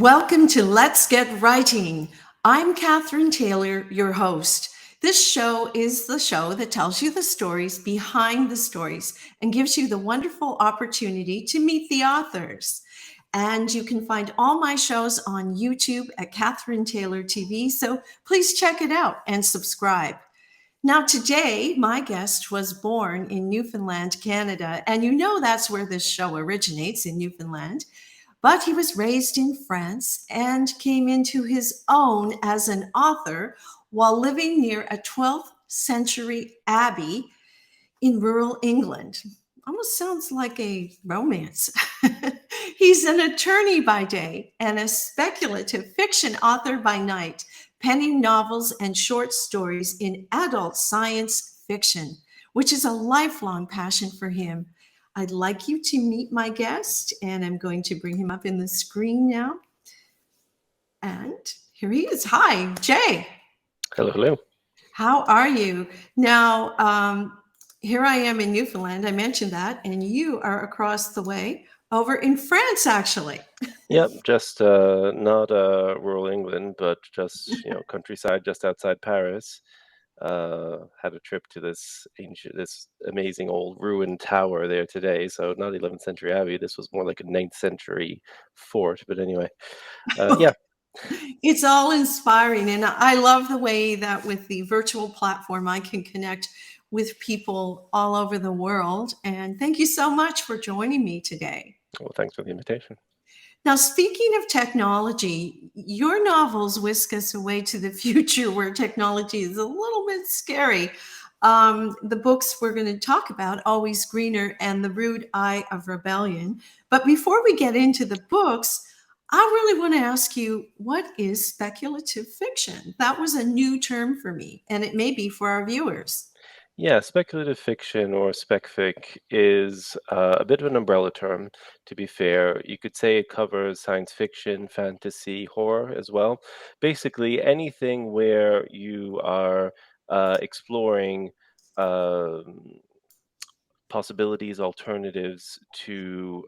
Welcome to Let's Get Writing. I'm Kathryn Taylor, your host. This show is the show that tells you the stories behind the stories and gives you the wonderful opportunity to meet the authors. And you can find all my shows on YouTube at Kathryn Taylor TV. So please check it out and subscribe. Now, today, my guest was born in Newfoundland, Canada. And you know that's where this show originates, in Newfoundland. But he was raised in France and came into his own as an author while living near a 12th century abbey in rural England. Almost sounds like a romance. He's an attorney by day and a speculative fiction author by night, penning novels and short stories in adult science fiction, which is a lifelong passion for him. I'd like you to meet my guest, and I'm going to bring him up in the screen now. And here he is. Hi, Jay. Hello, hello. How are you? Now, here I am in Newfoundland. I mentioned that, and you are across the way over in France, actually. Yep, just not rural England, but just countryside, just outside Paris. Had a trip to this amazing old ruined tower there today. So not 11th century abbey. This was more like a 9th century fort. But anyway, yeah. It's all inspiring. And I love the way that with the virtual platform, I can connect with people all over the world. And thank you so much for joining me today. Well, thanks for the invitation. Now, speaking of technology, your novels whisk us away to the future where technology is a little bit scary. The books we're going to talk about, Always Greener and The Rude Eye of Rebellion. But before we get into the books, I really want to ask you, what is speculative fiction? That was a new term for me, and it may be for our viewers. Yeah, speculative fiction or spec fic is a bit of an umbrella term, to be fair. You could say it covers science fiction, fantasy, horror as well. Basically, anything where you are exploring possibilities, alternatives to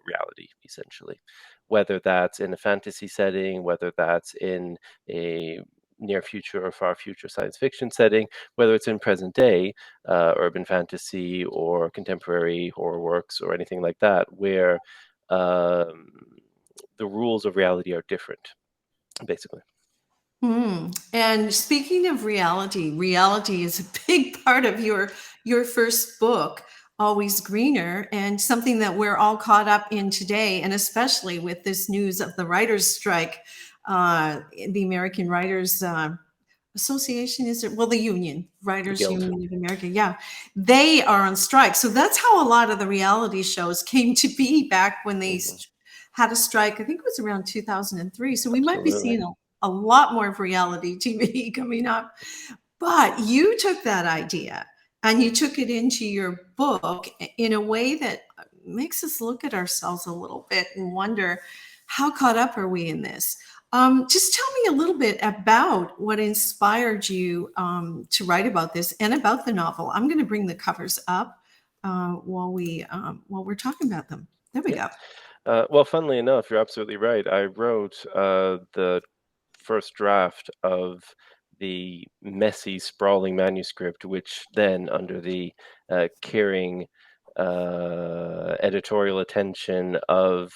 reality, essentially. Whether that's in a fantasy setting, whether that's in a near future or far future science fiction setting, whether it's in present day urban fantasy or contemporary horror works or anything like that, where um, the rules of reality are different, basically. And speaking of reality, reality is a big part of your first book, Always Greener, and something that we're all caught up in today, and especially with this news of the writers' strike, the American Writers Association, is it? Well, the union, The Writers Guild. Union of America, yeah, they are on strike. So that's how a lot of the reality shows came to be back when they Mhm. had a strike. I think it was around 2003. So we might be Absolutely. seeing a lot more of reality TV coming up. But you took that idea and you took it into your book in a way that makes us look at ourselves a little bit and wonder, how caught up are we in this? Just tell me a little bit about what inspired you to write about this and about the novel. I'm going to bring the covers up while we're talking about them. There we Yeah. go. Well, funnily enough, you're absolutely right. I wrote the first draft of the messy, sprawling manuscript, which then, under the caring editorial attention of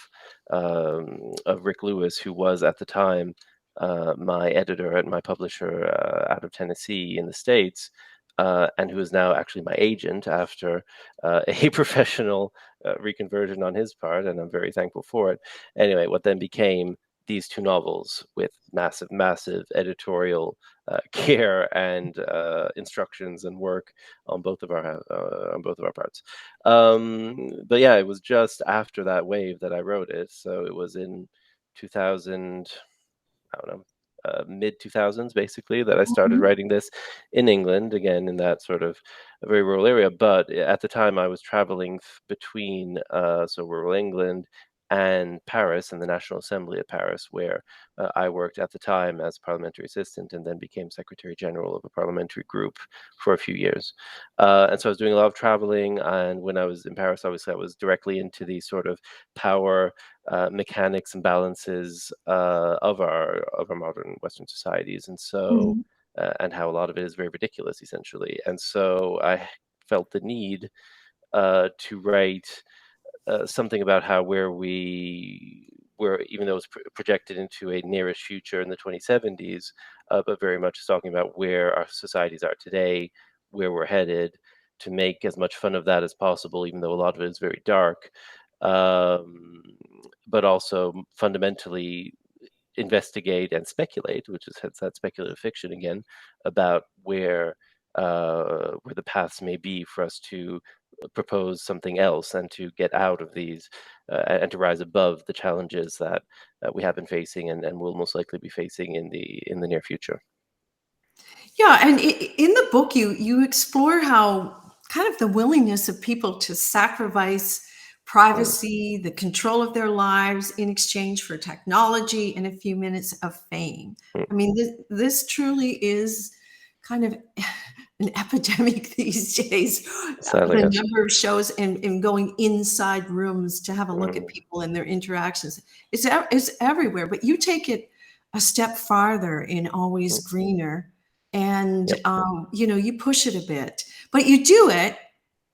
Rick Lewis, who was at the time my editor at my publisher out of Tennessee in the States, and who is now actually my agent after a professional reconversion on his part, and I'm very thankful for it. Anyway, what then became these two novels with massive, massive editorial care and instructions and work on both of our parts. But yeah, it was just after that wave that I wrote it. So it was in 2000. I don't know. Mid 2000s, basically, that I started Mhm. writing this in England, again in that sort of a very rural area. But at the time, I was traveling between so rural England and Paris and the National Assembly of Paris, where I worked at the time as parliamentary assistant and then became Secretary General of a parliamentary group for a few years. And so I was doing a lot of traveling. And when I was in Paris, obviously, I was directly into the sort of power mechanics and balances of our modern Western societies. And so, Mhm. and how a lot of it is very ridiculous, essentially. And so I felt the need to write something about how where even though it's projected into a nearest future in the 2070s, but very much talking about where our societies are today, where we're headed, to make as much fun of that as possible, even though a lot of it is very dark, um, but also fundamentally investigate and speculate, which is hence that speculative fiction again, about where the paths may be for us to propose something else and to get out of these and to rise above the challenges that we have been facing and will most likely be facing in the near future. Yeah, and in the book, you explore how kind of the willingness of people to sacrifice Mm, privacy, the control of their lives in exchange for technology and a few minutes of fame. mm. I mean, this truly is kind of an epidemic these days. Sadly, The yes. number of shows and going inside rooms to have a look at Mm, people and their interactions. It's everywhere, but you take it a step farther in Always mm. Greener, and Yep. you push it a bit, but you do it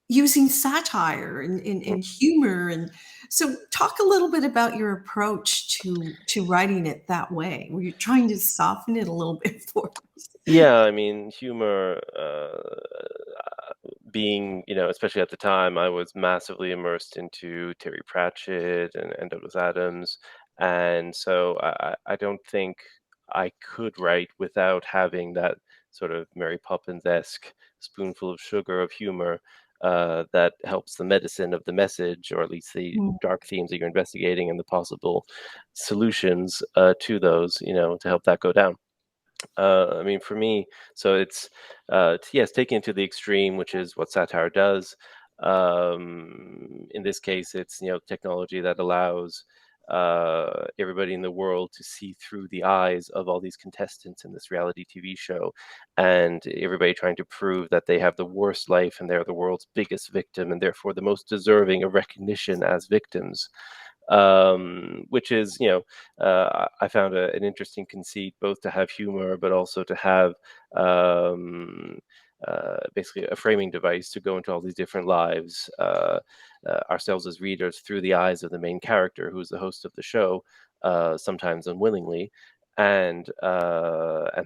using satire Mm. and humor. And so talk a little bit about your approach to writing it that way, where you're trying to soften it a little bit for us. Yeah, I mean, humor, being, especially at the time, I was massively immersed into Terry Pratchett and Douglas Adams. And so I don't think I could write without having that sort of Mary Poppins-esque spoonful of sugar of humor that helps the medicine of the message, or at least the Mm. dark themes that you're investigating and the possible solutions to those, to help that go down. I mean, for me, so it's yes, taking it to the extreme, which is what satire does. In this case, it's technology that allows everybody in the world to see through the eyes of all these contestants in this reality TV show, and everybody trying to prove that they have the worst life and they're the world's biggest victim, and therefore the most deserving of recognition as victims. Which is, I found an interesting conceit, both to have humor, but also to have um, basically a framing device to go into all these different lives, ourselves as readers through the eyes of the main character, who is the host of the show, sometimes unwillingly. And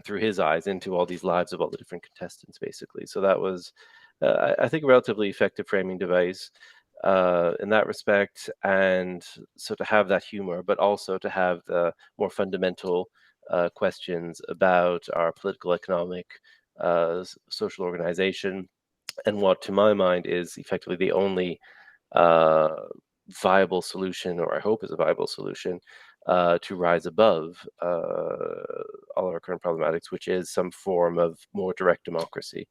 through his eyes into all these lives of all the different contestants, basically. So that was, I think, a relatively effective framing device in that respect, and so to have that humor, but also to have the more fundamental questions about our political, economic, social organization, and what, to my mind, is effectively the only uh, viable solution, or I hope is a viable solution, to rise above all our current problematics, which is some form of more direct democracy.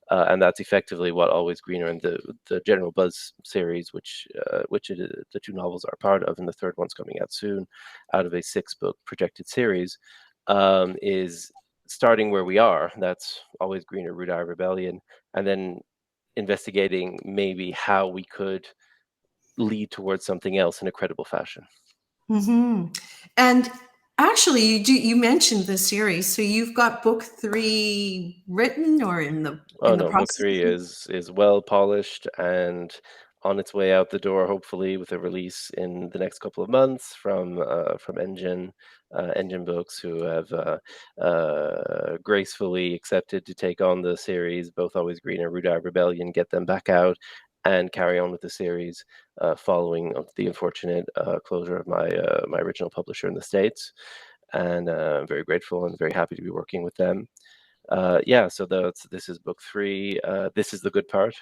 And that's effectively what Always Greener and the General Buzz series, the two novels are part of, and the third one's coming out soon, out of a 6-book projected series, is starting where we are. That's Always Greener, Root Eye Rebellion, and then investigating maybe how we could lead towards something else in a credible fashion. Hmm. And actually, you mentioned the series, so you've got book three written or Oh in the no, book process three is well polished and on its way out the door, hopefully with a release in the next couple of months from Engine Books, who have gracefully accepted to take on the series, both Always Green and Ruda Rebellion, get them back out and carry on with the series following the unfortunate closure of my original publisher in the States. And I'm very grateful and very happy to be working with them. Yeah, so this is book three. This is the good part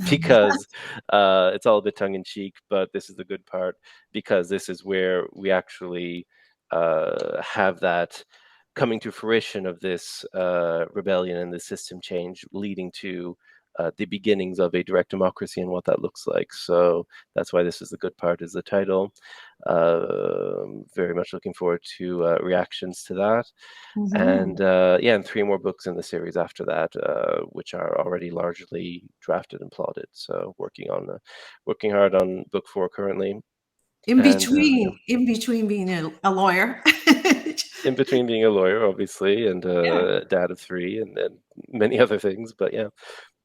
because it's all a bit tongue in cheek, but this is the good part because this is where we actually have that coming to fruition of this rebellion and the system change, leading to the beginnings of a direct democracy and what that looks like. So that's why this is the good part, is the title. Very much looking forward to reactions to that. And Mhm. yeah, and 3 more books in the series after that, which are already largely drafted and plotted. So working hard on book 4 currently, and yeah, In between being a lawyer. in between being a lawyer, obviously, and Yeah. dad of 3, and many other things. But yeah,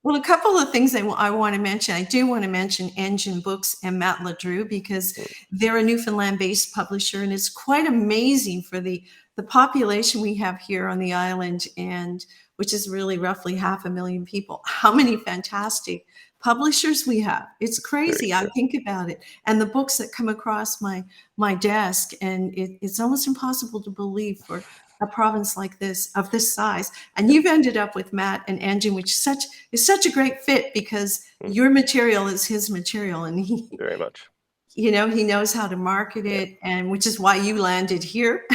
Well, a couple of things I want to mention. I do want to mention Engine Books and Matt LaDrew because mm, they're a Newfoundland-based publisher, and it's quite amazing for the population we have here on the island, and which is really roughly 500,000 people. How many fantastic publishers we have! It's very crazy. I true. think about it, and the books that come across my desk, and it's almost impossible to believe for a province like this of this size. And Yeah, you've ended up with Matt and Engine, which is such a great fit because mm, your material is his material, and very much. he knows how to market Yeah, it, and which is why you landed here.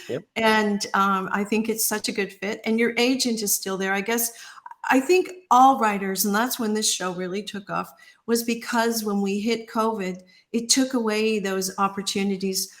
yep, And I think it's such a good fit. And your agent is still there, I guess. I think all writers, and that's when this show really took off, was because when we hit COVID, it took away those opportunities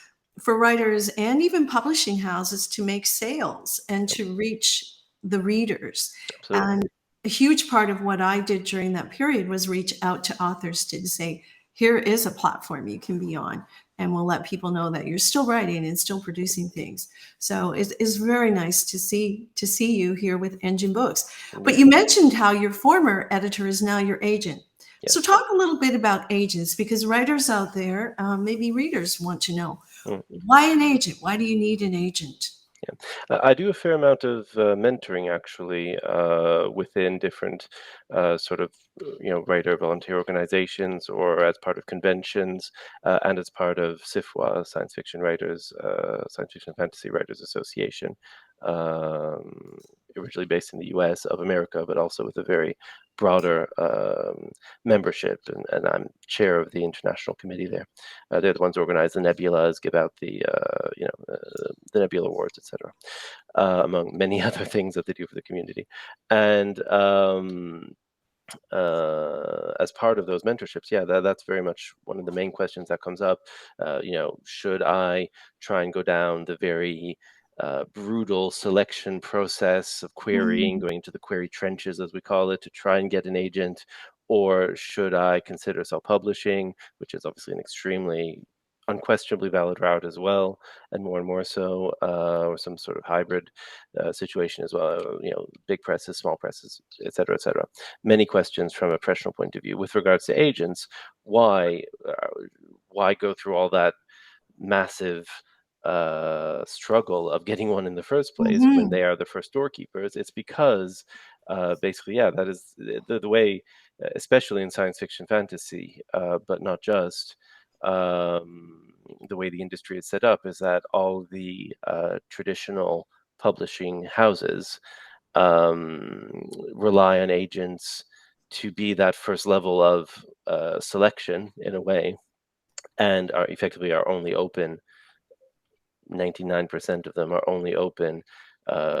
for writers and even publishing houses to make sales and yep, to reach the readers. absolutely. And a huge part of what I did during that period was reach out to authors to say, here is a platform you can be on, and we'll let people know that you're still writing and still producing things. So it's very nice to see you here with Engine Books. But Yeah, you mentioned how your former editor is now your agent. So yes. talk a little bit about agents, because writers out there, maybe readers want to know, Mm. why an agent? Why do you need an agent? Yeah, I do a fair amount of mentoring actually within different sort of writer volunteer organizations, or as part of conventions, and as part of SIFWA, Science Fiction and Fantasy Writers Association, um, originally based in the U.S. of America, but also with a very broader membership, and I'm chair of the international committee there. They're the ones who organize the nebulas, give out the Nebula Awards, etc., among many other things that they do for the community. And as part of those mentorships, yeah, that's very much one of the main questions that comes up. Should I try and go down the very brutal selection process of querying, Mhm. going into the query trenches, as we call it, to try and get an agent? Or should I consider self-publishing, which is obviously an extremely unquestionably valid route as well, and more so, or some sort of hybrid situation as well, big presses, small presses, et cetera, many questions from a professional point of view. With regards to agents, why go through all that massive struggle of getting one in the first place when Mhm. they are the first doorkeepers? It's because basically, yeah, that is the way, especially in science fiction fantasy, but not just. The way the industry is set up is that all the traditional publishing houses rely on agents to be that first level of selection in a way, and are effectively are only open. 99% of them are only open,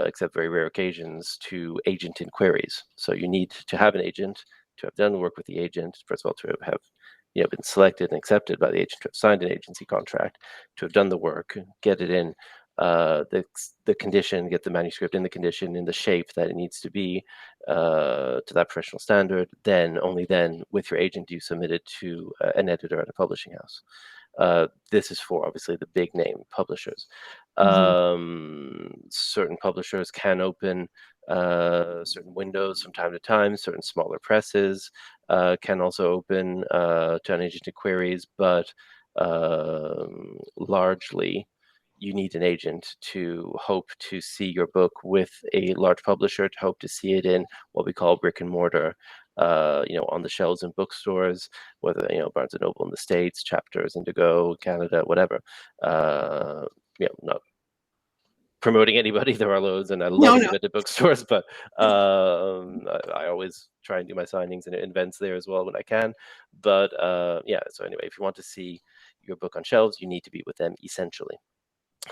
except very rare occasions, to agent inquiries. So you need to have an agent, to have done the work with the agent, first of all, to have been selected and accepted by the agent, to have signed an agency contract, to have done the work, get it in the condition, get the manuscript in the condition, in the shape that it needs to be, to that professional standard. Then, only then, with your agent, do you submit it to an editor at a publishing house. This is for obviously the big name publishers. Mhm. Certain publishers can open certain windows from time to time. Certain smaller presses can also open to unagent queries, but largely you need an agent to hope to see your book with a large publisher, to hope to see it in what we call brick and mortar, on the shelves in bookstores, whether Barnes and Noble in the States, Chapters, Indigo, Canada, whatever. Not promoting anybody. There are loads, and I love No, no. independent bookstores, but I always try and do my signings and events there as well when I can. But yeah, so anyway, if you want to see your book on shelves, you need to be with them essentially.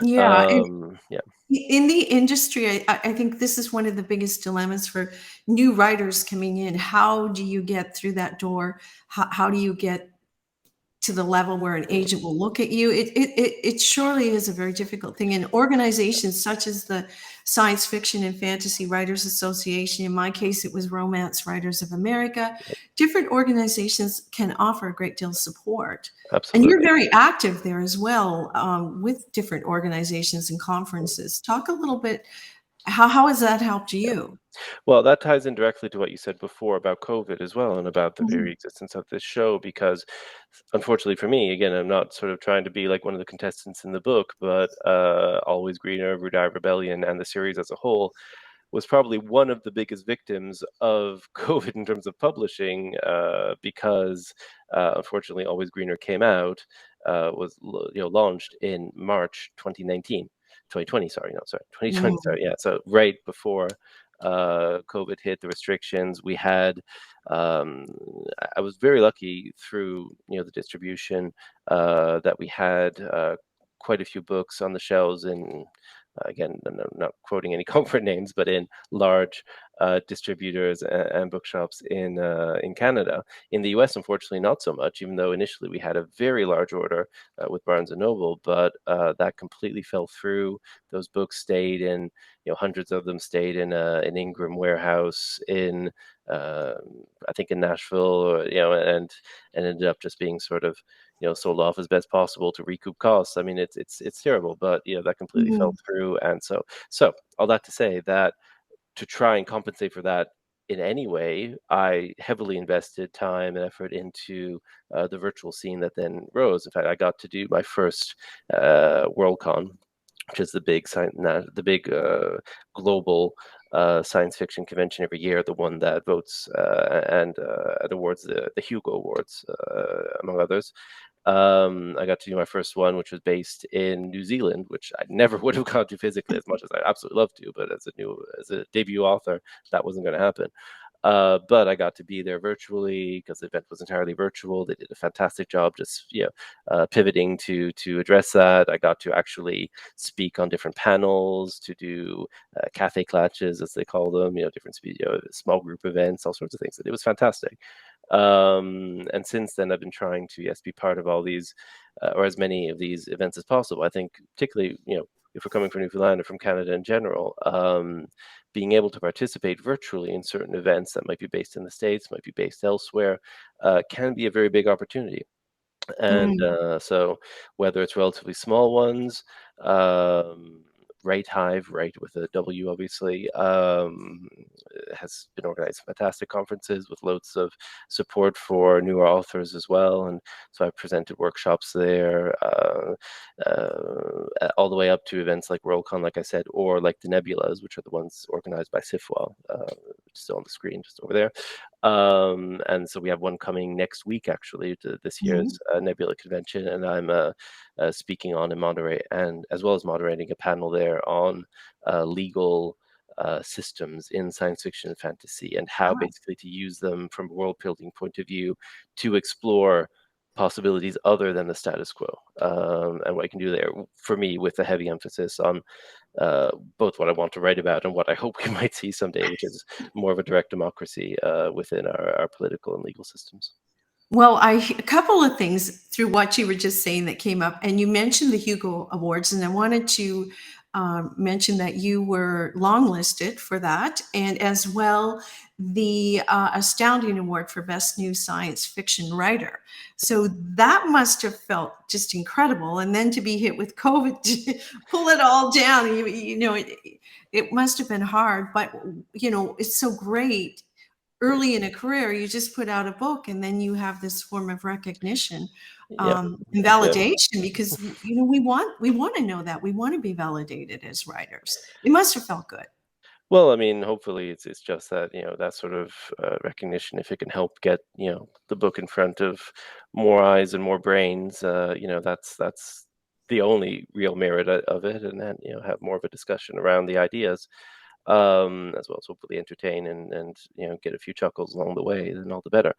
Yeah, and Yeah, in the industry, I think this is one of the biggest dilemmas for new writers coming in. How do you get through that door? How do you get to the level where an agent will look at you? It surely is a very difficult thing. And organizations such as the Science Fiction and Fantasy Writers Association, in my case, it was Romance Writers of America, different organizations can offer a great deal of support. And you're absolutely. very active there as well, with different organizations and conferences. Talk a little bit, how has that helped you? Well, that ties in directly to what you said before about COVID as well, and about the very Mhm. existence of this show. Because, unfortunately for me, again, I'm not sort of trying to be like one of the contestants in the book, but Always Greener, Rudai Rebellion, and the series as a whole was probably one of the biggest victims of COVID in terms of publishing, because unfortunately, Always Greener came out, launched in March 2019. 2020, sorry, no, sorry, 2020, Mm, sorry, yeah. So right before COVID hit, the restrictions we had. Um, I was very lucky through the distribution, that we had quite a few books on the shelves in, again, not quoting any corporate names, but in large distributors and bookshops in Canada. In the US, unfortunately, not so much. Even though initially we had a very large order with Barnes and Noble, but that completely fell through. Those books stayed in, hundreds of them stayed in an Ingram warehouse in, uh, I think, in Nashville, and ended up just being sort of sold off as best possible to recoup costs. I mean, it's terrible, but that completely fell mhm, through. And so all that to say that, to try and compensate for that in any way, I heavily invested time and effort into the virtual scene that then rose. In fact, I got to do my first Worldcon, which is the big global science fiction convention every year, the one that votes and awards the Hugo Awards, among others. I got to do my first one, which was based in New Zealand, which I never would have gone to physically, as much as I absolutely love to. But as a debut author, that wasn't going to happen. But I got to be there virtually because the event was entirely virtual. They did a fantastic job, just pivoting to address that. I got to actually speak on different panels, to do cafe clatches, as they call them, different small group events, all sorts of things. It was fantastic. And since then, I've been trying to, yes, be part of all these, or as many of these events as possible. I think, particularly, if we're coming from Newfoundland or from Canada in general, being able to participate virtually in certain events that might be based in the States, might be based elsewhere, can be a very big opportunity. And mm. so, whether it's relatively small ones, Right Hive, right with a W, obviously, has been organizing fantastic conferences with loads of support for newer authors as well. And so I presented workshops there, all the way up to events like Worldcon, like I said, or like the Nebulas, which are the ones organized by SIFWA, still on the screen just over there. And so we have one coming next week, actually, to this Mhm. year's Nebula convention, and I'm speaking on and moderate, and as well as moderating a panel there on legal systems in science fiction and fantasy, and how Ah, basically to use them from a world building point of view to explore possibilities other than the status quo, and what I can do there. For me, with a heavy emphasis on both what I want to write about and what I hope we might see someday, which is more of a direct democracy within our political and legal systems. well, a couple of things through what you were just saying that came up, and you mentioned the Hugo Awards, and I wanted to mention that you were longlisted for that, and as well the Astounding Award for Best New Science Fiction Writer. So that must have felt just incredible, and then to be hit with COVID, to pull it all down, it must have been hard, but it's so great early in a career, you just put out a book and then you have this form of recognition, Yeah, and yeah. validation because we want to know that we want to be validated as writers. It must have felt good. Well, I mean, hopefully it's just that, that sort of recognition, if it can help get the book in front of more eyes and more brains, that's the only real merit of it. And then have more of a discussion around the ideas, as well as hopefully entertain and get a few chuckles along the way, then all the better.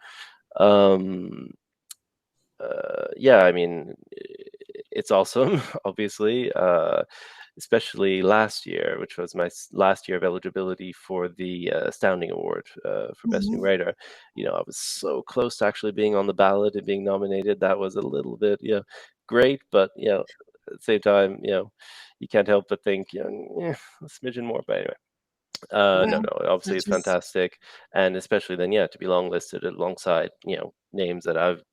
Yeah, I mean, it's awesome, obviously, especially last year, which was my last year of eligibility for the Astounding Award for Best New Mhm. Writer. I was so close to actually being on the ballot and being nominated. That was a little bit, great, but at the same time, you can't help but think, a smidgen more. But anyway, no, Well, no, obviously that it's just fantastic, and especially then, yeah, to be longlisted alongside, names that I've,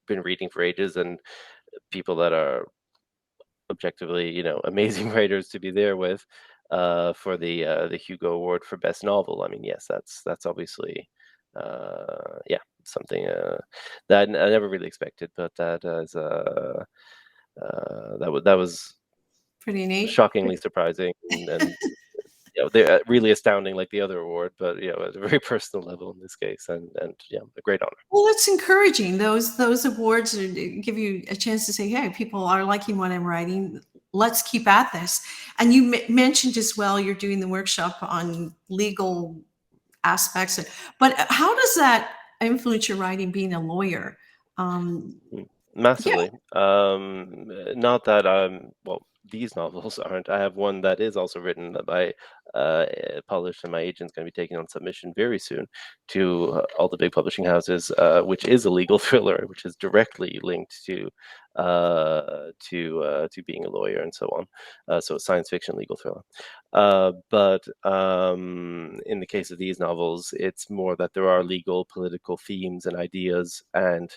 been reading for ages, and people that are objectively, amazing writers to be there with, for the Hugo Award for Best Novel. I mean, yes, that's obviously, yeah, something that I never really expected, but that was pretty neat. shockingly surprising, and they're really astounding, like the other award, but at a very personal level in this case, and yeah, a great honor. Well, it's encouraging. Those awards give you a chance to say, "Hey, people are liking what I'm writing. Let's keep at this." And you mentioned as well you're doing the workshop on legal aspects. But how does that influence your writing? Being a lawyer, Mm, yeah. Massively. Not that well, these novels aren't. I have one that is also written that I published, and my agent's going to be taking on submission very soon to all the big publishing houses, which is a legal thriller, which is directly linked to being a lawyer and so on. So a science fiction legal thriller. But in the case of these novels, it's more that there are legal, political themes and ideas and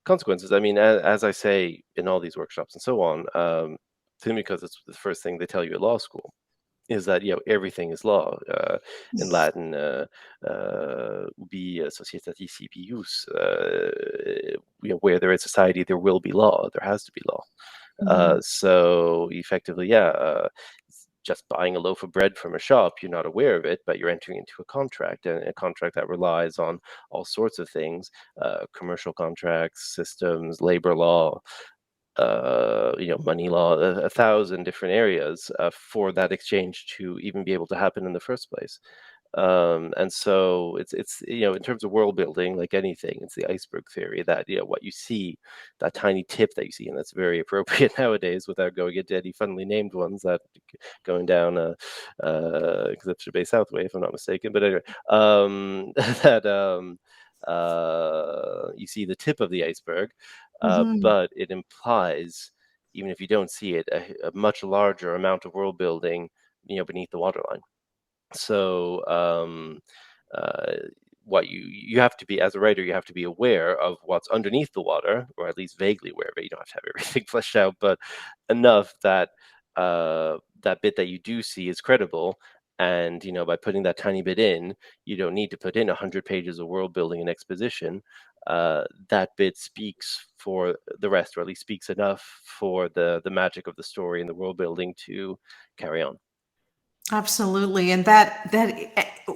consequences. I mean, as I say in all these workshops and so on, because it's the first thing they tell you at law school is that everything is law. In Latin, ubi societatis ibi jus. Where there is society, there will be law. There has to be law. Mhm. So effectively, yeah, just buying a loaf of bread from a shop, you're not aware of it, but you're entering into a contract, and a contract that relies on all sorts of things: commercial contracts, systems, labor law, money law, a thousand different areas for that exchange to even be able to happen in the first place. And so it's in terms of world building, like anything, it's the iceberg theory that what you see, that tiny tip that you see, and that's very appropriate nowadays without going into any funnily named ones that going down Eclipse Bay Southway, if I'm not mistaken. But anyway, that you see the tip of the iceberg, Mhm. but it implies, even if you don't see it, a much larger amount of world building, beneath the waterline. So uh, what you have to be, as a writer, you have to be aware of what's underneath the water, or at least vaguely aware of it. You don't have to have everything fleshed out, but enough that that bit that you do see is credible. And by putting that tiny bit in, you don't need to put in 100 pages of world building and exposition. That bit speaks for the rest, or at least speaks enough for the magic of the story and the world building to carry on. Absolutely. And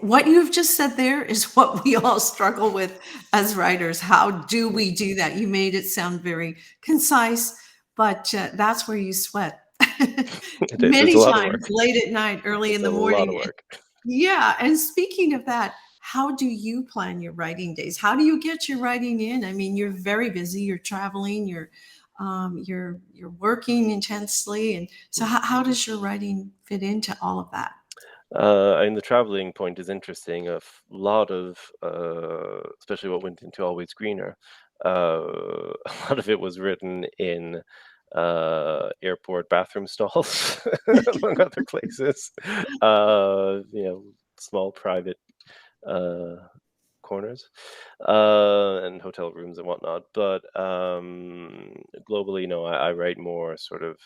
what you've just said there is what we all struggle with as writers. How do we do that? You made it sound very concise, but that's where you sweat. It is. It's a Many lot of times, work. late at night, early in It's a the lot morning. of work. Yeah. And speaking of that, how do you plan your writing days? How do you get your writing in? I mean, you're very busy. You're traveling. You're working intensely, and so how does your writing fit into all of that? And the traveling point is interesting. Lot of, especially what went into Always Greener, a lot of it was written in airport bathroom stalls, among other places. Small private uh, corners, and hotel rooms and whatnot. But globally, no, I write more sort of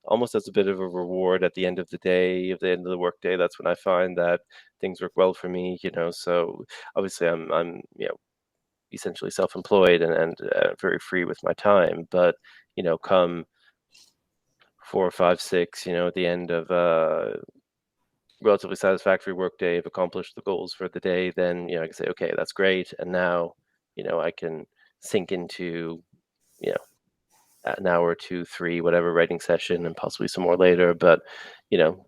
almost as a bit of a reward at the end of the day, at the end of the workday. That's when I find that things work well for me. So obviously I'm essentially self-employed, and very free with my time. But come 4 or 5, 6, at the end of relatively satisfactory workday, have accomplished the goals for the day, then I can say, okay, that's great, and now I can sink into you know an hour, 2, 3, whatever writing session, and possibly some more later. But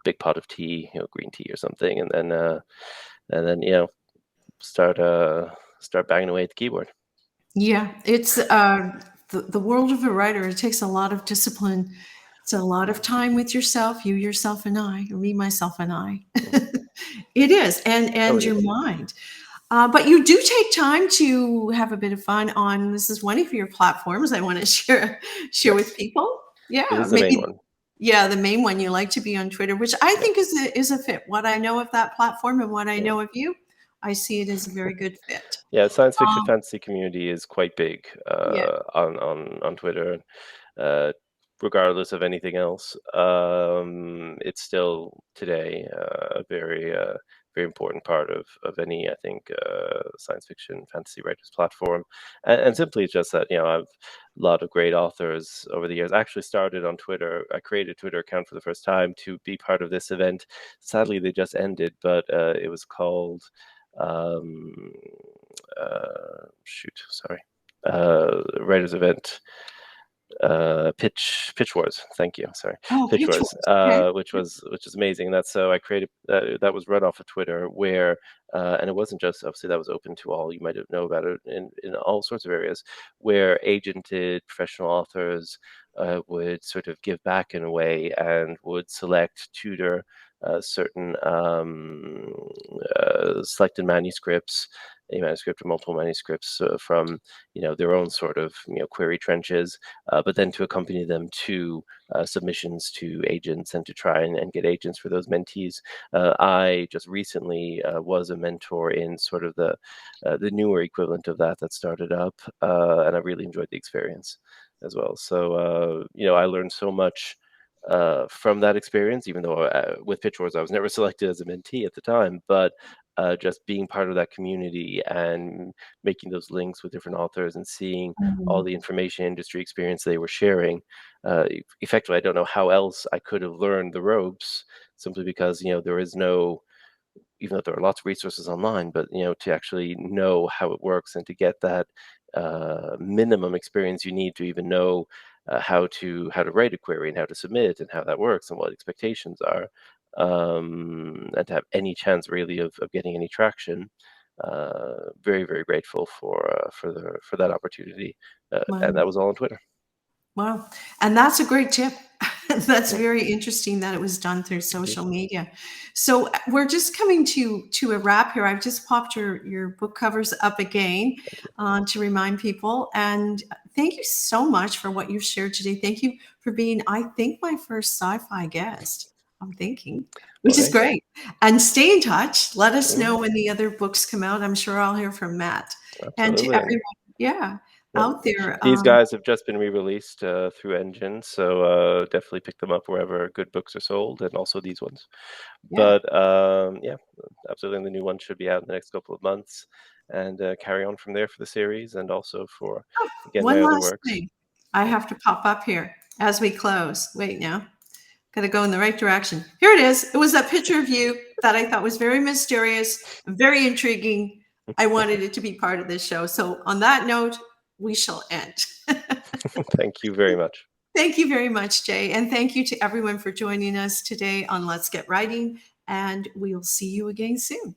big pot of tea, green tea or something, and then start start banging away at the keyboard. Yeah, it's the world of a writer, it takes a lot of discipline. It's a lot of time with yourself, you, yourself, and I, or me, myself, and I. Mhm. It is, Oh, and it your is. mind. But you do take time to have a bit of fun on, this is one of your platforms I want to share with Yes, people. it Yeah, is the main maybe. one. Yeah, the main one, you like to be on Twitter, which I Yeah. think is a fit. What I know of that platform and what I Yeah. know of you, I see it as a very good fit. Yeah, science fiction Um, fantasy community is quite big yeah. on Twitter. Uh, Regardless of anything else, it's still today a very important part of any, I think, science fiction fantasy writers platform. And simply it's just that, I've a lot of great authors over the years. I actually started on Twitter. I created a Twitter account for the first time to be part of this event. Sadly, they just ended, but it was called um, shoot, sorry, writers event, pitch wars. Thank you. Sorry, Oh, pitch pitch wars, wars. Okay. which is amazing. That's so I created that was run off of Twitter, where and it wasn't just, obviously, that was open to all. You might know about it in all sorts of areas, where agented professional authors would sort of give back in a way and would tutor certain selected manuscripts, a manuscript or multiple manuscripts from their own sort of query trenches, but then to accompany them to submissions to agents and to try and get agents for those mentees. I just recently was a mentor in sort of the newer equivalent of that started up, and I really enjoyed the experience as well. So I learned so much from that experience, even though with Pitch Wars I was never selected as a mentee at the time, but just being part of that community and making those links with different authors and seeing all Mhm. the information industry experience they were sharing. Effectively, I don't know how else I could have learned the ropes, simply because there is no, even though there are lots of resources online, but to actually know how it works and to get that minimum experience you need to even know how to write a query and how to submit and how that works and what expectations are, and to have any chance really of getting any traction. Very, very grateful for that opportunity, and Wow. that was all on Twitter. Wow. And that's a great tip. That's Yeah, very interesting that it was done through thank you, social media. So we're just coming to a wrap here. I've just popped your book covers up again thank you. to remind people. And thank you so much for what you've shared today. Thank you for being, I think, my first sci-fi guest. I'm thinking, Well, which is hey, great. And stay in touch. Let us mm, know when the other books come out. I'm sure I'll hear from Matt. And to absolutely, and everyone, yeah, yeah. out there. These guys have just been re-released through Engine, so definitely pick them up wherever good books are sold, and also these ones. Yeah. But yeah, absolutely, and the new one should be out in the next couple of months, and carry on from there for the series, and also for, again, my One other last works. thing I Yeah. have to pop up here as we close. Wait now. Got to go in the right direction. Here it is. It was that picture of you that I thought was very mysterious, very intriguing. I wanted it to be part of this show. So, on that note, we shall end. Thank you very much. Thank you very much, Jay. And thank you to everyone for joining us today on Let's Get Writing. And we'll see you again soon.